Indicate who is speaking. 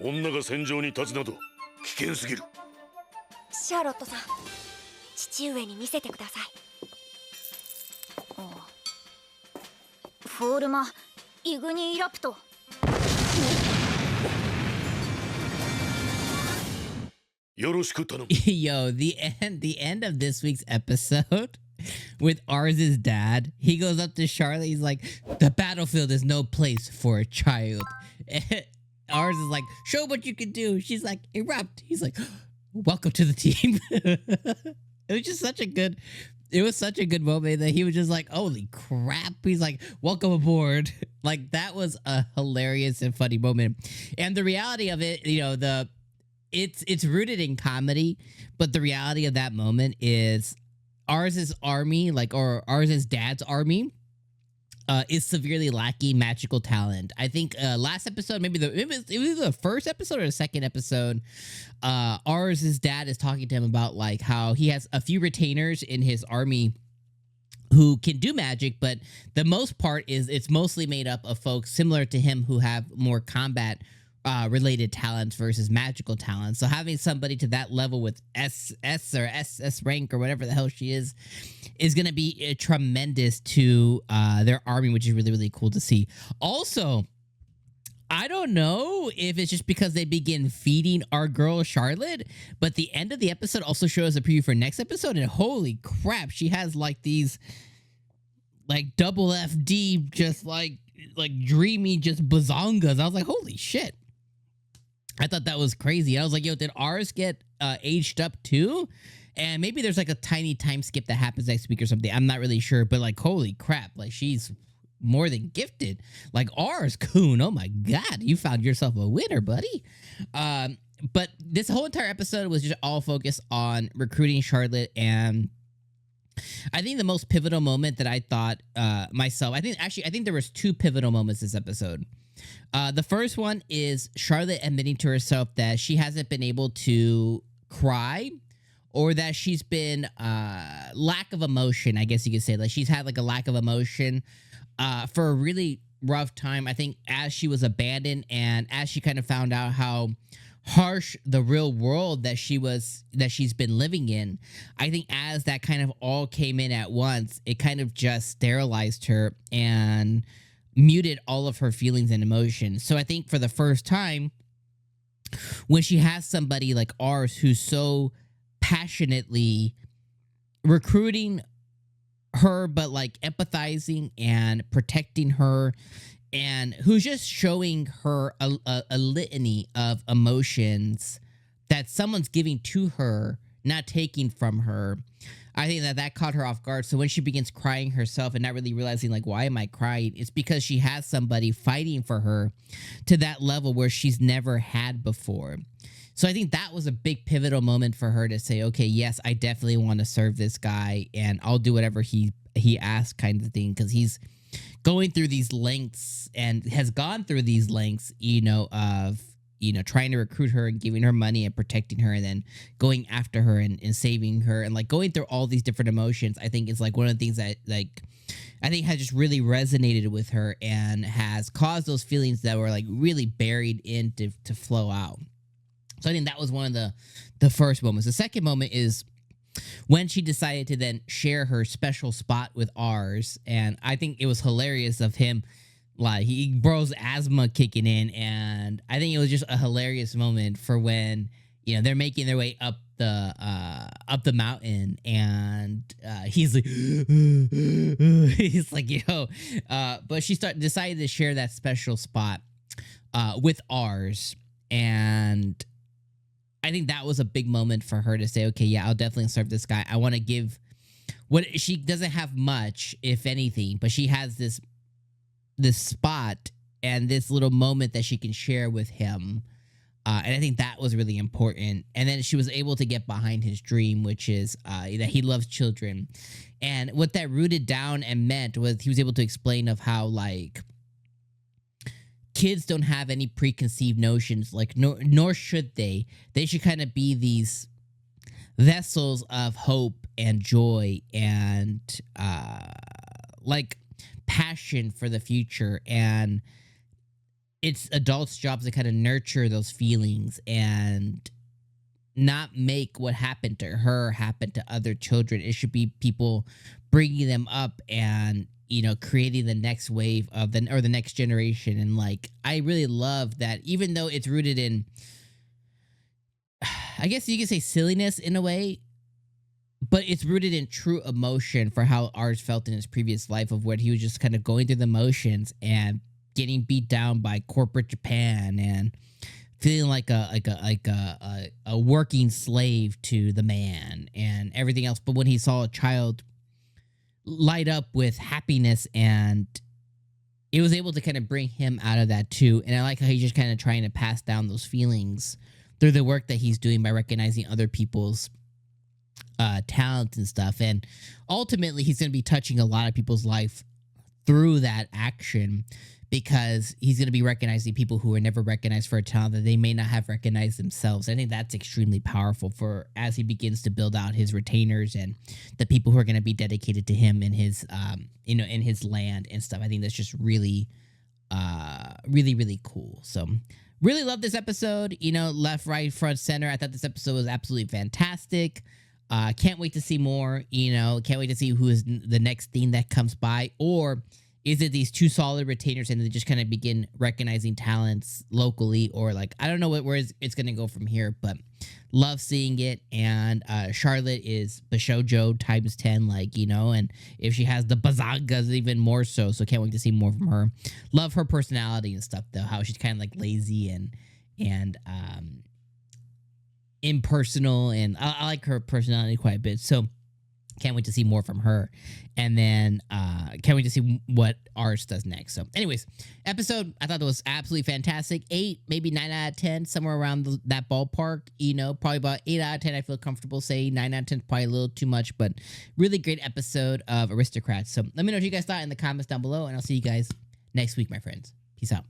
Speaker 1: 女が戦場に立つなど危険すぎる。
Speaker 2: シャーロットさん、父上に見せてください。
Speaker 3: フォールマ・イグニーラプト。
Speaker 1: よろしく頼む。
Speaker 4: Yo, the end of this week's episode with Ars's dad. He goes up to Charlotte. He's like, "The battlefield is no place for a child." Ars is like, "Show what you can do." She's like, "Erupt." He's like, "Welcome to the team." It was just such a good. It was such a good moment that he was just like, "Holy crap!" He's like, "Welcome aboard." Like that was a hilarious and funny moment. And the reality of it, you know, it's rooted in comedy, but the reality of that moment is Ars's army, or Ars's dad's army, is severely lacking magical talent. I think last episode, maybe it was the first episode or the second episode, Ars's dad is talking to him about like how he has a few retainers in his army who can do magic, but the most part is it's mostly made up of folks similar to him who have more combat related talents versus magical talents. So having somebody to that level with SS rank or whatever the hell she is going to be tremendous to their army, which is really, really cool to see. Also, I don't know if it's just because they begin feeding our girl Charlotte, but the end of the episode also shows a preview for next episode, and holy crap, she has like these like double FD just like dreamy just bazongas. I was like, holy shit. I thought that was crazy. I was like, yo, did Ars get aged up too? And maybe there's like a tiny time skip that happens next week or something. I'm not really sure, but like, holy crap. Like she's more than gifted. Like 𝐼𝐶, oh my God, you found yourself a winner, buddy. But this whole entire episode was just all focused on recruiting Charlotte. And I think the most pivotal moment that I thought myself, I think there was two pivotal moments this episode. The first one is Charlotte admitting to herself that she hasn't been able to cry, or that she's been lack of emotion, I guess you could say. Like she's had like a lack of emotion for a really rough time. I think as she was abandoned and as she kind of found out how harsh the real world that she's been living in, I think as that kind of all came in at once, it kind of just sterilized her and muted all of her feelings and emotions. So I think for the first time, when she has somebody like Ars who's so passionately recruiting her, but like empathizing and protecting her, and who's just showing her a litany of emotions that someone's giving to her, not taking from her, I think that caught her off guard. So when she begins crying herself and not really realizing, like, why am I crying? It's because she has somebody fighting for her to that level where she's never had before. So I think that was a big pivotal moment for her to say, okay, yes, I definitely want to serve this guy and I'll do whatever he asks, kind of thing. Because he's going through these lengths and has gone through these lengths, of trying to recruit her and giving her money and protecting her and then going after her and saving her and like going through all these different emotions. I think is like one of the things that like I think has just really resonated with her and has caused those feelings that were like really buried in to flow out. So I think that was one of the first moments. The second moment is when she decided to then share her special spot with Ars. And I think it was hilarious of him. Like bro's asthma kicking in, and I think it was just a hilarious moment for when they're making their way up the mountain, and he's like, but she decided to share that special spot with Ars, and I think that was a big moment for her to say, okay, yeah, I'll definitely serve this guy. I want to give what she doesn't have much, if anything, but she has this spot and this little moment that she can share with him. And I think that was really important. And then she was able to get behind his dream, which is that he loves children. And what that rooted down and meant was he was able to explain of how, like, kids don't have any preconceived notions, like, nor should they. They should kind of be these vessels of hope and joy and, like, passion for the future. And it's adults' jobs to kind of nurture those feelings and not make what happened to her happen to other children. It should be people bringing them up and, you know, creating the next wave of the next generation. And like, I really love that, even though it's rooted in, I guess you could say silliness in a way, but it's rooted in true emotion for how Ars felt in his previous life, of what he was just kind of going through the motions and getting beat down by corporate Japan and feeling like a working slave to the man and everything else. But when he saw a child light up with happiness, and it was able to kind of bring him out of that too. And I like how he's just kind of trying to pass down those feelings through the work that he's doing by recognizing other people's talents and stuff. And ultimately, he's going to be touching a lot of people's life through that action, because he's going to be recognizing people who are never recognized for a talent that they may not have recognized themselves. I think that's extremely powerful for as he begins to build out his retainers and the people who are going to be dedicated to him in his, in his land and stuff. I think that's just really, really cool. So really love this episode. You know, left, right, front, center. I thought this episode was absolutely fantastic. Can't wait to see more. You know, can't wait to see who is the next theme that comes by, or is it these two solid retainers and they just kind of begin recognizing talents locally, or like, I don't know where it's going to go from here, but love seeing it. And Charlotte is Bishoujo times 10, like, you know, and if she has the bazagas, even more so. So can't wait to see more from her. Love her personality and stuff, though, how she's kind of like lazy and impersonal, and I like her personality quite a bit. So can't wait to see more from her. And then can't wait to see what Ars does next. So anyways, episode, I thought that was absolutely fantastic. 8, maybe 9 out of 10, somewhere around that ballpark. You know, probably about 8 out of 10 I feel comfortable saying. 9 out of 10 is probably a little too much, but really great episode of Aristocrats. So let me know what you guys thought in the comments down below, and I'll see you guys next week, my friends. Peace out.